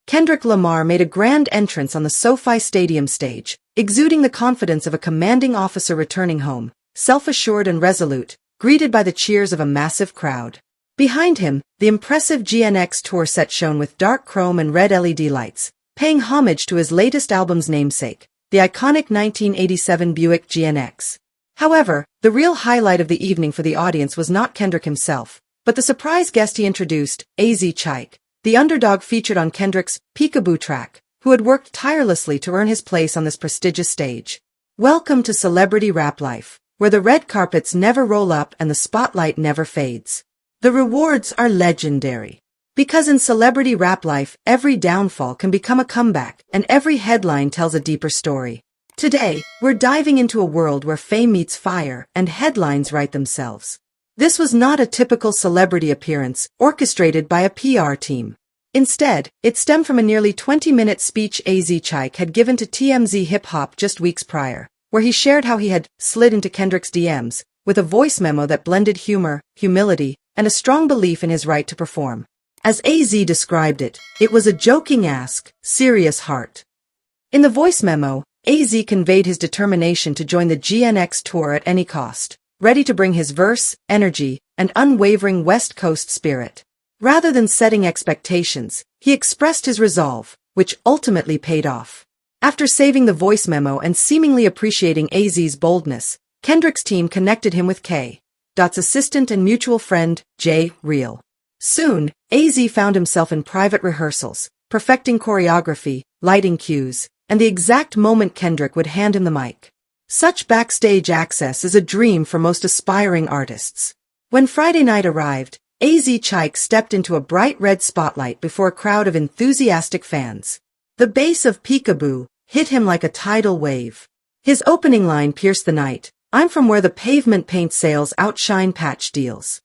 Kendrick Lamar made a grand entrance on the SoFi Stadium stage, exuding the confidence of a commanding officer returning home, self-assured and resolute, greeted by the cheers of a massive crowd. Behind him, the impressive GNX Tour set shone with dark chrome and red LED lights, paying homage to his latest album's namesake, the iconic 1987 Buick GNX. However, the real highlight of the evening for the audience was not Kendrick himself, but the surprise guest he introduced, AZ Chike, the underdog featured on Kendrick's Peekaboo track, who had worked tirelessly to earn his place on this prestigious stage. Welcome to celebrity rap life, where the red carpets never roll up and the spotlight never fades. The rewards are legendary. Because in celebrity rap life, every downfall can become a comeback, and every headline tells a deeper story. Today, we're diving into a world where fame meets fire, and headlines write themselves. This was not a typical celebrity appearance, orchestrated by a PR team. Instead, it stemmed from a nearly 20-minute speech AZ Chike had given to TMZ Hip Hop just weeks prior, where he shared how he had slid into Kendrick's DMs, with a voice memo that blended humor, humility, and a strong belief in his right to perform. As AZ described it, it was a joking ask, serious heart. In the voice memo, AZ conveyed his determination to join the GNX Tour at any cost, ready to bring his verse, energy, and unwavering West Coast spirit. Rather than setting expectations, he expressed his resolve, which ultimately paid off. After saving the voice memo and seemingly appreciating AZ's boldness, Kendrick's team connected him with K.'s assistant and mutual friend, J. Real. Soon, AZ found himself in private rehearsals, perfecting choreography, lighting cues, and the exact moment Kendrick would hand him the mic. Such backstage access is a dream for most aspiring artists. When Friday night arrived, AZ Chike stepped into a bright red spotlight before a crowd of enthusiastic fans. The bass of Peekaboo hit him like a tidal wave. His opening line pierced the night, "I'm from where the pavement paint sales outshine patch deals."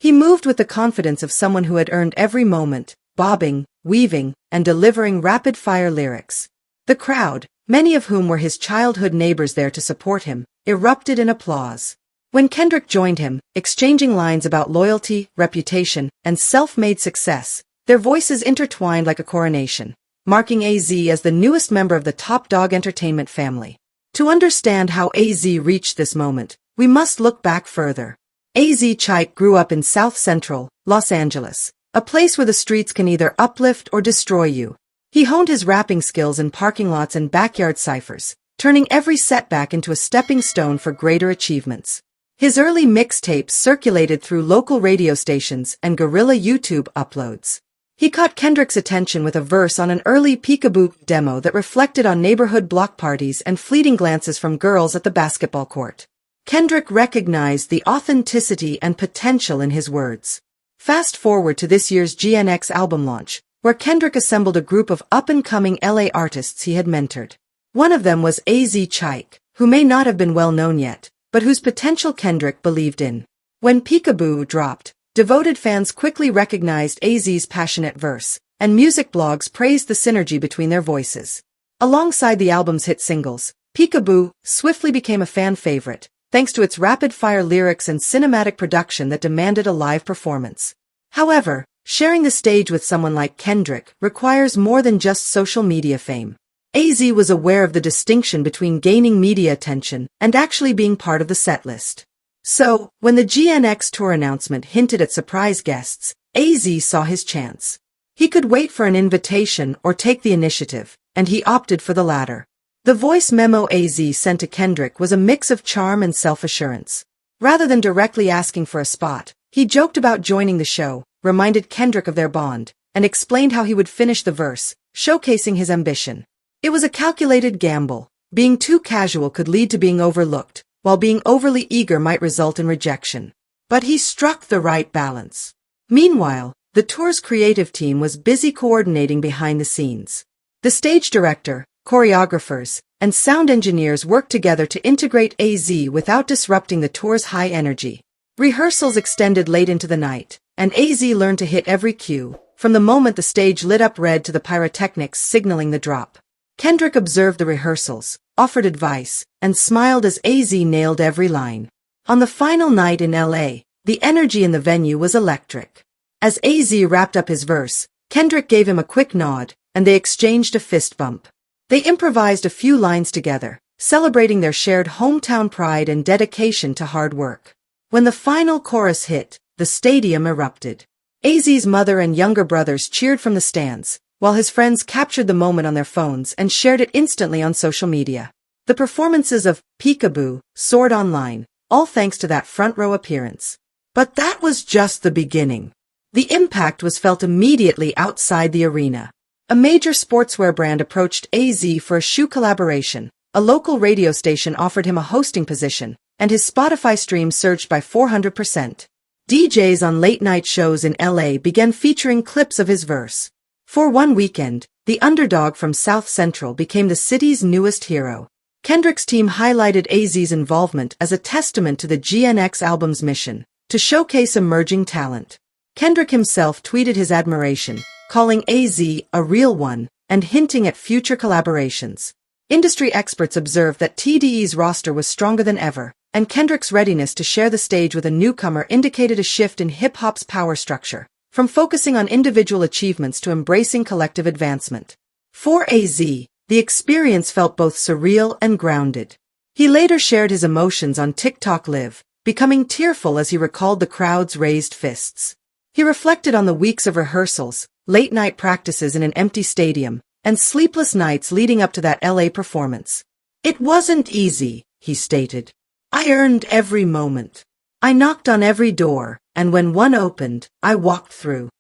He moved with the confidence of someone who had earned every moment, bobbing, weaving, and delivering rapid-fire lyrics. The crowd, many of whom were his childhood neighbors there to support him, erupted in applause. When Kendrick joined him, exchanging lines about loyalty, reputation, and self-made success, their voices intertwined like a coronation, marking AZ as the newest member of the Top Dog Entertainment family. To understand how AZ reached this moment, we must look back further. AZ Chike grew up in South Central, Los Angeles, a place where the streets can either uplift or destroy you. He honed his rapping skills in parking lots and backyard ciphers, turning every setback into a stepping stone for greater achievements. His early mixtapes circulated through local radio stations and guerrilla YouTube uploads. He caught Kendrick's attention with a verse on an early Peekaboo demo that reflected on neighborhood block parties and fleeting glances from girls at the basketball court. Kendrick recognized the authenticity and potential in his words. Fast forward to this year's GNX album launch, where Kendrick assembled a group of up-and-coming LA artists he had mentored. One of them was AZ Chike, who may not have been well known yet, but whose potential Kendrick believed in. When Peekaboo dropped, devoted fans quickly recognized AZ's passionate verse, and music blogs praised the synergy between their voices. Alongside the album's hit singles, Peekaboo swiftly became a fan favorite, thanks to its rapid-fire lyrics and cinematic production that demanded a live performance. However, sharing the stage with someone like Kendrick requires more than just social media fame. AZ was aware of the distinction between gaining media attention and actually being part of the setlist. So, when the GNX Tour announcement hinted at surprise guests, AZ saw his chance. He could wait for an invitation or take the initiative, and he opted for the latter. The voice memo AZ sent to Kendrick was a mix of charm and self-assurance. Rather than directly asking for a spot, he joked about joining the show, reminded Kendrick of their bond, and explained how he would finish the verse, showcasing his ambition. It was a calculated gamble. Being too casual could lead to being overlooked, while being overly eager might result in rejection. But he struck the right balance. Meanwhile, the tour's creative team was busy coordinating behind the scenes. The stage director, choreographers, and sound engineers worked together to integrate AZ without disrupting the tour's high energy. Rehearsals extended late into the night, and AZ learned to hit every cue, from the moment the stage lit up red to the pyrotechnics signaling the drop. Kendrick observed the rehearsals, offered advice, and smiled as AZ nailed every line. On the final night in LA, the energy in the venue was electric. As AZ wrapped up his verse, Kendrick gave him a quick nod, and they exchanged a fist bump. They improvised a few lines together, celebrating their shared hometown pride and dedication to hard work. When the final chorus hit, the stadium erupted. AZ's mother and younger brothers cheered from the stands, while his friends captured the moment on their phones and shared it instantly on social media. The performances of Peekaboo soared online, all thanks to that front-row appearance. But that was just the beginning. The impact was felt immediately outside the arena. A major sportswear brand approached AZ for a shoe collaboration, a local radio station offered him a hosting position, and his Spotify stream surged by 400%. DJs on late-night shows in LA began featuring clips of his verse. For one weekend, the Underdog from South Central became the city's newest hero. Kendrick's team highlighted AZ's involvement as a testament to the GNX album's mission, to showcase emerging talent. Kendrick himself tweeted his admiration, calling AZ a real one, and hinting at future collaborations. Industry experts observed that TDE's roster was stronger than ever, and Kendrick's readiness to share the stage with a newcomer indicated a shift in hip-hop's power structure, from focusing on individual achievements to embracing collective advancement. For AZ, the experience felt both surreal and grounded. He later shared his emotions on TikTok Live, becoming tearful as he recalled the crowd's raised fists. He reflected on the weeks of rehearsals, late-night practices in an empty stadium, and sleepless nights leading up to that LA performance. "It wasn't easy," he stated. "I earned every moment. I knocked on every door, and when one opened, I walked through."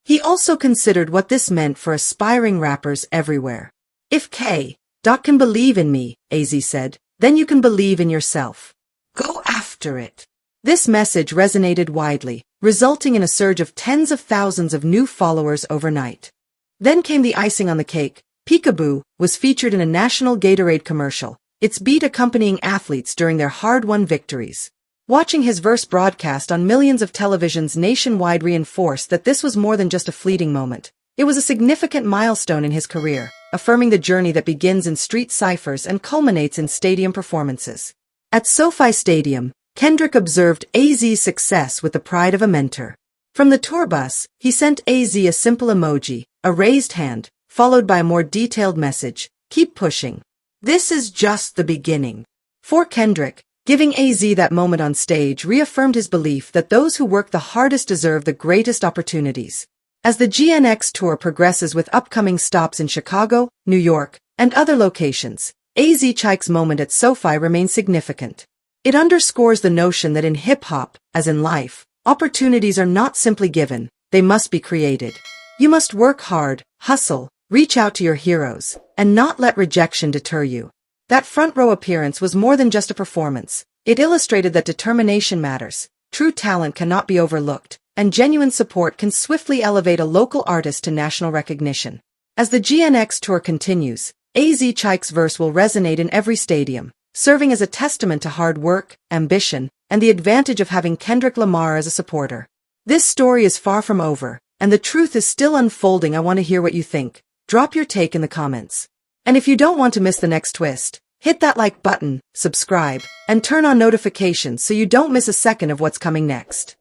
He also considered what this meant for aspiring rappers everywhere. "If K. can believe in me," AZ said, "then you can believe in yourself. Go after it." This message resonated widely, resulting in a surge of tens of thousands of new followers overnight. Then came the icing on the cake. Peekaboo was featured in a national Gatorade commercial, its beat accompanying athletes during their hard-won victories. Watching his verse broadcast on millions of televisions nationwide reinforced that this was more than just a fleeting moment. It was a significant milestone in his career, affirming the journey that begins in street ciphers and culminates in stadium performances. At SoFi Stadium, Kendrick observed AZ's success with the pride of a mentor. From the tour bus, he sent AZ a simple emoji, a raised hand, followed by a more detailed message: "Keep pushing. This is just the beginning." For Kendrick, giving AZ that moment on stage reaffirmed his belief that those who work the hardest deserve the greatest opportunities. As the GNX Tour progresses with upcoming stops in Chicago, New York, and other locations, AZ Chike's moment at SoFi remains significant. It underscores the notion that in hip-hop, as in life, opportunities are not simply given, they must be created. You must work hard, hustle, reach out to your heroes, and not let rejection deter you. That front-row appearance was more than just a performance. It illustrated that determination matters, true talent cannot be overlooked, and genuine support can swiftly elevate a local artist to national recognition. As the GNX Tour continues, AZ Chike's verse will resonate in every stadium, serving as a testament to hard work, ambition, and the advantage of having Kendrick Lamar as a supporter. This story is far from over, and the truth is still unfolding. I want to hear what you think. Drop your take in the comments. And if you don't want to miss the next twist, hit that like button, subscribe, and turn on notifications so you don't miss a second of what's coming next.